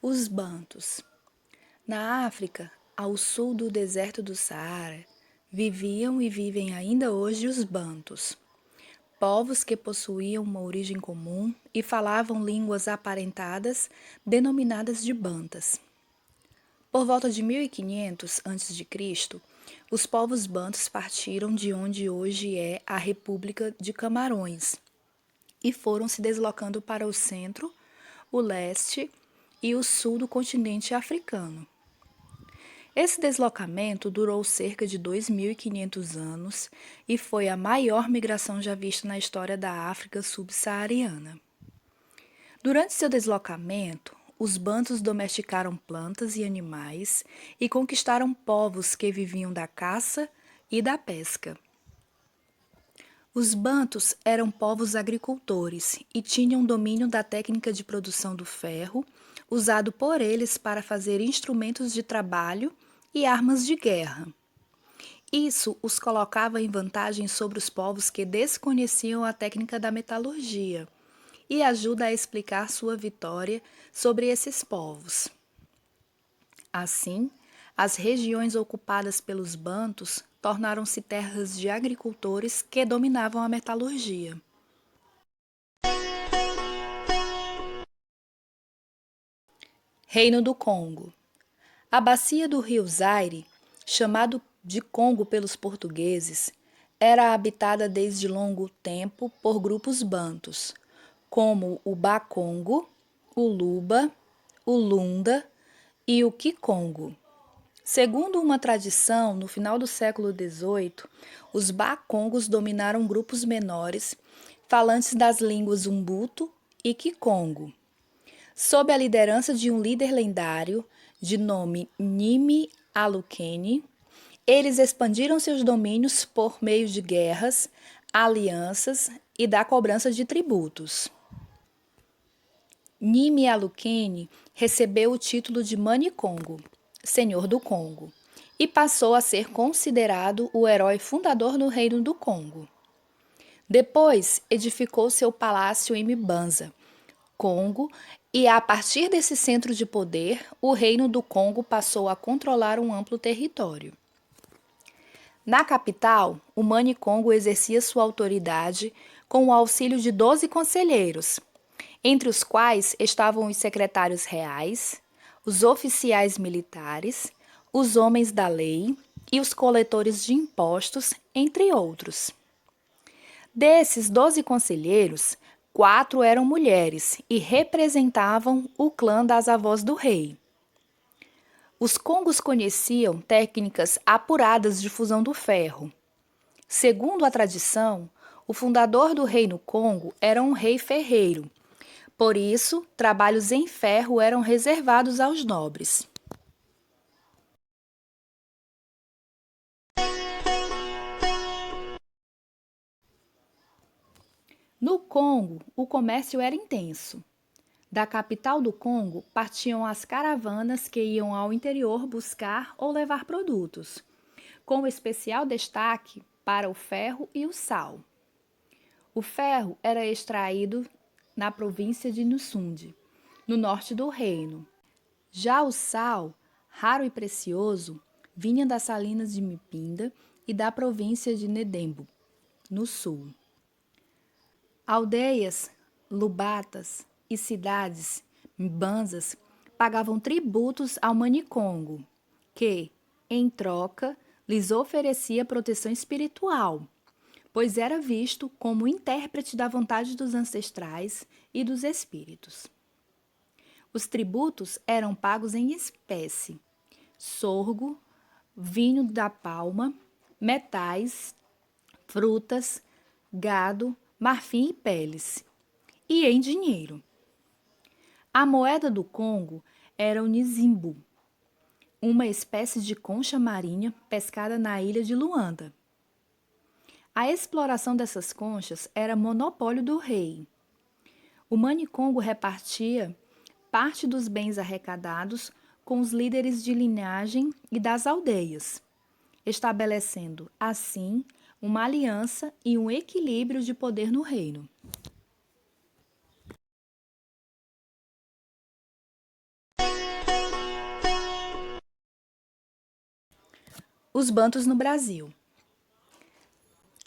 Os bantos. Na África, ao sul do deserto do Saara, viviam e vivem ainda hoje os bantos, povos que possuíam uma origem comum e falavam línguas aparentadas denominadas de bantas. Por volta de 1500 a.C., os povos bantos partiram de onde hoje é a República de Camarões e foram se deslocando para o centro, o leste e o sul do continente africano. Esse deslocamento durou cerca de 2.500 anos e foi a maior migração já vista na história da África subsaariana. Durante seu deslocamento, os bantus domesticaram plantas e animais e conquistaram povos que viviam da caça e da pesca. Os bantus eram povos agricultores e tinham domínio da técnica de produção do ferro, usado por eles para fazer instrumentos de trabalho e armas de guerra. Isso os colocava em vantagem sobre os povos que desconheciam a técnica da metalurgia e ajuda a explicar sua vitória sobre esses povos. Assim, as regiões ocupadas pelos bantus tornaram-se terras de agricultores que dominavam a metalurgia. Reino do Congo. A bacia do rio Zaire, chamado de Congo pelos portugueses, era habitada desde longo tempo por grupos bantus, como o Bakongo, o Luba, o Lunda e o Kikongo. Segundo uma tradição, no final do século XVIII, os Bakongos dominaram grupos menores, falantes das línguas Umbuto e Kikongo. Sob a liderança de um líder lendário, de nome Nimi Alukene, eles expandiram seus domínios por meio de guerras, alianças e da cobrança de tributos. Nimi Alukene recebeu o título de Manicongo, Senhor do Congo, e passou a ser considerado o herói fundador do Reino do Congo. Depois, edificou seu palácio em Mbanza, Congo, e a partir desse centro de poder, o Reino do Congo passou a controlar um amplo território. Na capital, o Manicongo exercia sua autoridade com o auxílio de 12 conselheiros, entre os quais estavam os secretários reais, os oficiais militares, os homens da lei e os coletores de impostos, entre outros. Desses 12 conselheiros, 4 eram mulheres e representavam o clã das avós do rei. Os congos conheciam técnicas apuradas de fusão do ferro. Segundo a tradição, o fundador do Reino Congo era um rei ferreiro. Por isso, trabalhos em ferro eram reservados aos nobres. No Congo, o comércio era intenso. Da capital do Congo partiam as caravanas que iam ao interior buscar ou levar produtos, com especial destaque para o ferro e o sal. O ferro era extraído na província de Nussundi, no norte do reino. Já o sal, raro e precioso, vinha das salinas de Mipinda e da província de Nedembo, no sul. Aldeias, lubatas e cidades, mbanzas, pagavam tributos ao Manicongo, que, em troca, lhes oferecia proteção espiritual, pois era visto como intérprete da vontade dos ancestrais e dos espíritos. Os tributos eram pagos em espécie: sorgo, vinho da palma, metais, frutas, gado, marfim e peles, e em dinheiro. A moeda do Congo era o nizimbu, uma espécie de concha marinha pescada na ilha de Luanda. A exploração dessas conchas era monopólio do rei. O Manicongo repartia parte dos bens arrecadados com os líderes de linhagem e das aldeias, estabelecendo, assim, uma aliança e um equilíbrio de poder no reino. Os bantos no Brasil.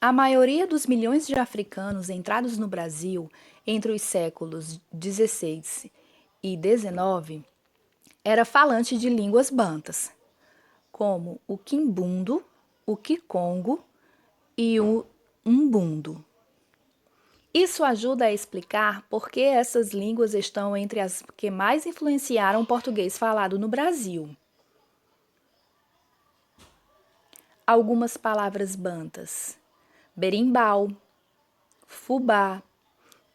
A maioria dos milhões de africanos entrados no Brasil entre os séculos XVI e XIX era falante de línguas bantas, como o quimbundo, o kikongo e o umbundo. Isso ajuda a explicar por que essas línguas estão entre as que mais influenciaram o português falado no Brasil. Algumas palavras bantas: berimbau, fubá,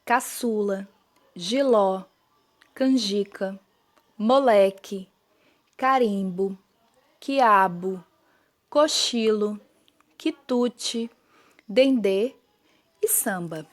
caçula, giló, canjica, moleque, carimbo, quiabo, cochilo, quitute, dendê e samba.